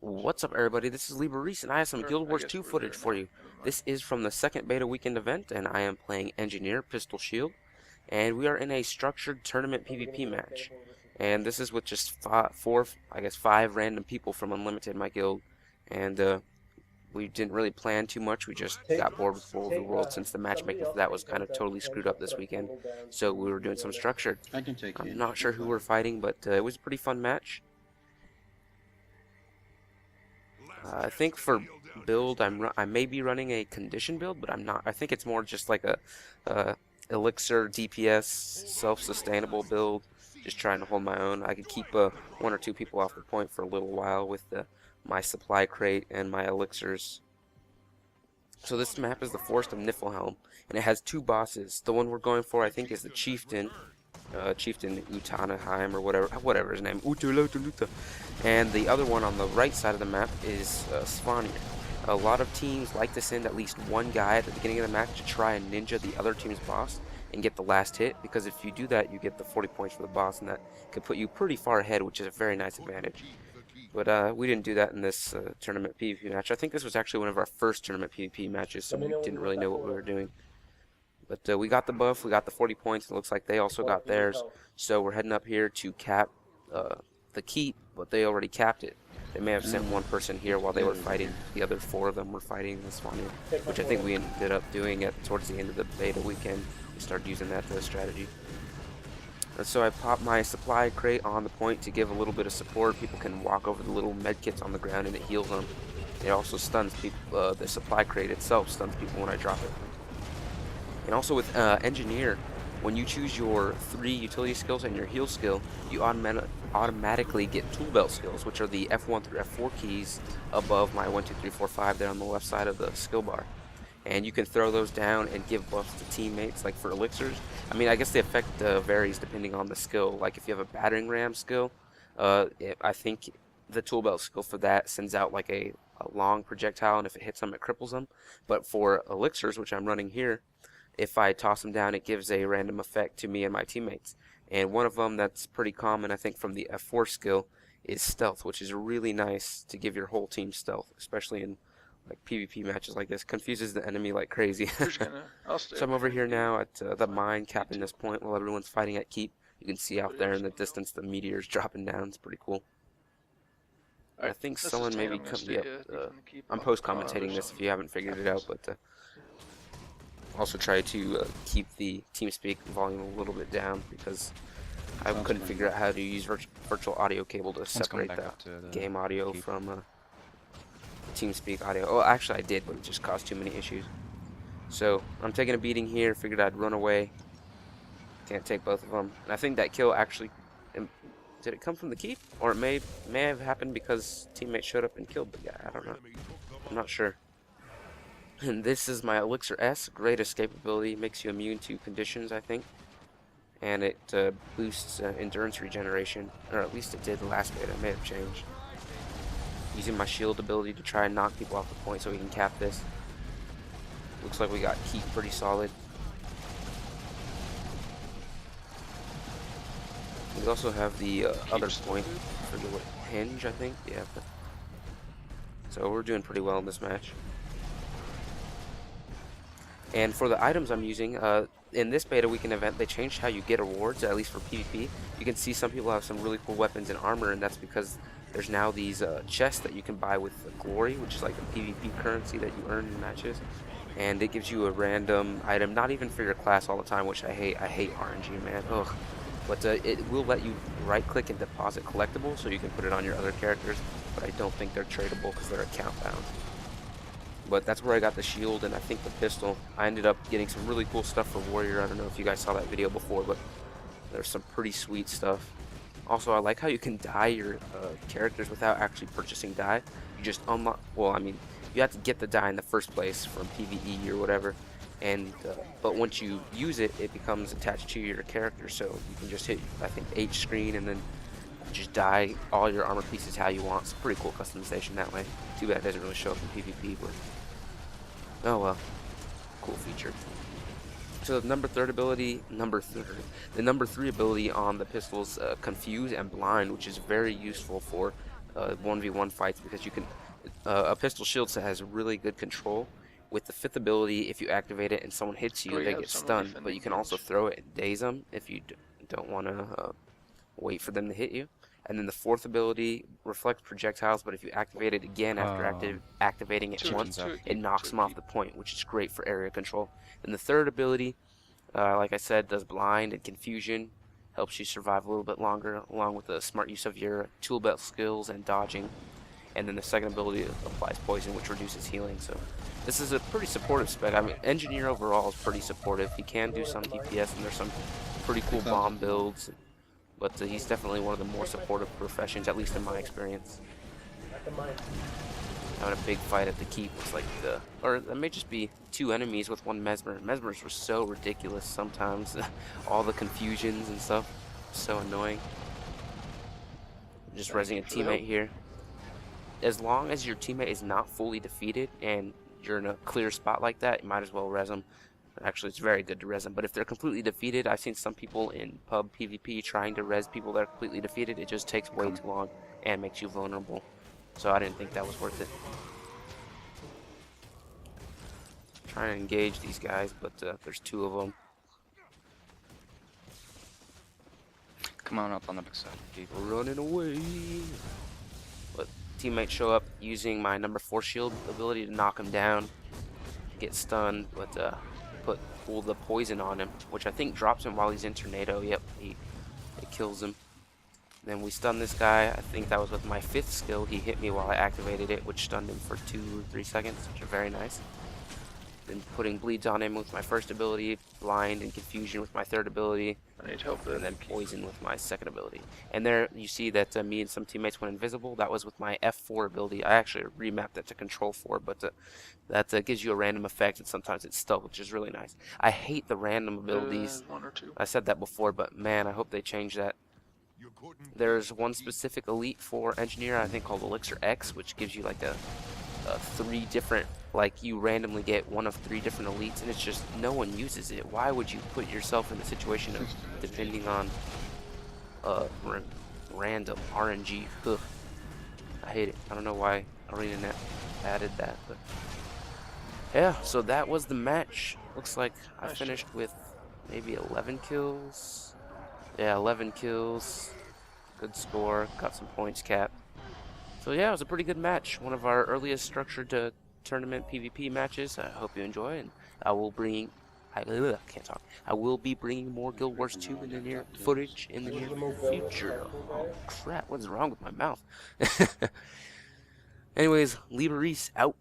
What's up, everybody? This is Lieber Reese, and I have some Or Guild I Wars guess 2 we're footage there for now. you. Never mind. This is from the second beta weekend event, and I am playing Engineer, Pistol Shield, and we are in a structured tournament PvP match. And this is with just five random people from Unlimited, my guild, and we didn't really plan too much. We just got bored with War of the World since the matchmaking for that was kind of totally screwed up this weekend, so we were doing some structured. I can take I'm it. not sure who we're fighting, but it was a pretty fun match. I think for build, I may be running a condition build, but I'm not. I think it's more just like a elixir DPS self-sustainable build. Just trying to hold my own. I could keep one or two people off the point for a little while with my supply crate and my elixirs. So this map is the Forest of Niflheim, and it has two bosses. The one we're going for, I think, is the Chieftain, Chieftain Utanaheim or whatever his name, Utuluta. And the other one on the right side of the map is Svanir. A lot of teams like to send at least one guy at the beginning of the match to try and ninja the other team's boss and get the last hit, because if you do that, you get the 40 points for the boss, and that could put you pretty far ahead, which is a very nice advantage. But we didn't do that in this tournament PvP match. I think this was actually one of our first tournament PvP matches, so we didn't really know what we were doing. But we got the buff, we got the 40 points, it looks like they also got theirs. So we're heading up here to cap the keep, but they already capped it. They may have sent one person here while they were fighting. The other four of them were fighting this one, which I think we ended up doing towards the end of the beta weekend. We started using that strategy. And so I popped my supply crate on the point to give a little bit of support. People can walk over the little med kits on the ground and it heals them. It also stuns people. The supply crate itself stuns people when I drop it. And also with Engineer, when you choose your 3 utility skills and your heal skill, you automatically get tool belt skills, which are the F1 through F4 keys above my 1, 2, 3, 4, 5 there on the left side of the skill bar. And you can throw those down and give buffs to teammates, like for elixirs. I mean, I guess the effect varies depending on the skill. Like if you have a battering ram skill, I think the tool belt skill for that sends out like a long projectile, and if it hits them, it cripples them. But for elixirs, which I'm running here, if I toss them down, it gives a random effect to me and my teammates. And one of them that's pretty common, I think, from the F4 skill is stealth, which is really nice to give your whole team stealth, especially in like PvP matches like this. Confuses the enemy like crazy. I'll stay So I'm up over here here with you. now at the mine, capping this point while everyone's fighting at keep. You can see out there in the distance the meteors dropping down. It's pretty cool. I think Let's just someone take maybe I'm gonna come. stay Yep. deep in the keep. I'm I'll post-commentating there's this some if you haven't figured it out, captains. but also try to keep the TeamSpeak volume a little bit down, because I Sounds couldn't good. figure out how to use virtual audio cable to One's coming separate back the up to the game audio keep. from TeamSpeak audio. Oh, actually I did, but it just caused too many issues. So I'm taking a beating here. Figured I'd run away. Can't take both of them. And I think that kill actually, did it come from the keep, or it may have happened because teammates showed up and killed the guy. I don't know. I'm not sure. And this is my Elixir S. Great escape ability. Makes you immune to conditions, I think. And it boosts endurance regeneration, or at least it did the last beta. It may have changed. Using my shield ability to try and knock people off the point so we can cap this. Looks like we got keep pretty solid. We also have the other point. I forget what, hinge, I think. Yeah. So we're doing pretty well in this match. And for the items I'm using, in this beta weekend event, they changed how you get awards, at least for PvP. You can see some people have some really cool weapons and armor, and that's because there's now these chests that you can buy with glory, which is like the PvP currency that you earn in matches. And it gives you a random item, not even for your class all the time, which I hate. I hate RNG, man. Ugh. But it will let you right-click and deposit collectibles, so you can put it on your other characters. But I don't think they're tradable because they're account bound. But that's where I got the shield and I think the pistol. I ended up getting some really cool stuff for Warrior. I don't know if you guys saw that video before, but there's some pretty sweet stuff. Also, I like how you can dye your characters without actually purchasing dye. You just unlock, well, I mean, you have to get the dye in the first place from PvE or whatever. And but once you use it, it becomes attached to your character. So you can just hit, I think, H screen and then just dye all your armor pieces how you want. It's a pretty cool customization that way. Too bad it doesn't really show up in PvP, but oh well, cool feature. So the number three ability on the pistol is Confuse and Blind, which is very useful for 1v1 fights because you can. A pistol shield set has really good control. With the fifth ability, if you activate it and someone hits you, they get stunned. But you can also throw it and daze them if you don't want to wait for them to hit you. And then the fourth ability reflects projectiles, but if you activate it again after activating it once, it knocks them off the point, which is great for area control. And the third ability, like I said, does blind and confusion, helps you survive a little bit longer, along with the smart use of your tool belt skills and dodging. And then the second ability applies poison, which reduces healing. So this is a pretty supportive spec. I mean, Engineer overall is pretty supportive. He can do some DPS, and there's some pretty cool bomb builds. But he's definitely one of the more supportive professions, at least in my experience. Having a big fight at the keep was like or it may just be two enemies with one Mesmer. Mesmers were so ridiculous sometimes. All the confusions and stuff, so annoying. Just rezzing a teammate here. As long as your teammate is not fully defeated and you're in a clear spot like that, you might as well res them. Actually, it's very good to res them, but if they're completely defeated, I've seen some people in pub PvP trying to res people that are completely defeated. It just takes way too long and makes you vulnerable. So I didn't think that was worth it. Trying to engage these guys, but there's two of them. Come on up on the backside. People running away. But teammates show up using my number 4 shield ability to knock him down, get stunned, but pull the poison on him, which I think drops him while he's in tornado. Yep, it kills him. Then we stun this guy. I think that was with my 5th skill. He hit me while I activated it, which stunned him for 2 or 3 seconds, which are very nice. Then putting bleeds on him with my 1st ability, blind and confusion with my 3rd ability, I need help, and then poison with my 2nd ability. And there you see that me and some teammates went invisible. That was with my F4 ability. I actually remapped that to Control 4, but that gives you a random effect, and sometimes it's stealth, which is really nice. I hate the random abilities. 1 or 2. I said that before, but man, I hope they change that. There's one specific elite for Engineer, I think, called Elixir X, which gives you like a 3 different, like you randomly get 1 of 3 different elites, and it's just no one uses it. Why would you put yourself in the situation of depending on random RNG? Ugh. I hate it. I don't know why ArenaNet added that, but yeah. So that was the match. Looks like I finished with maybe 11 kills. Yeah, 11 kills. Good score. Got some points capped. So yeah, it was a pretty good match. One of our earliest structured tournament PvP matches. I hope you enjoy, and I will bring. I will be bringing more Guild Wars 2 in the near footage in the near future. Oh crap! What is wrong with my mouth? Anyways, Lieber Reese out.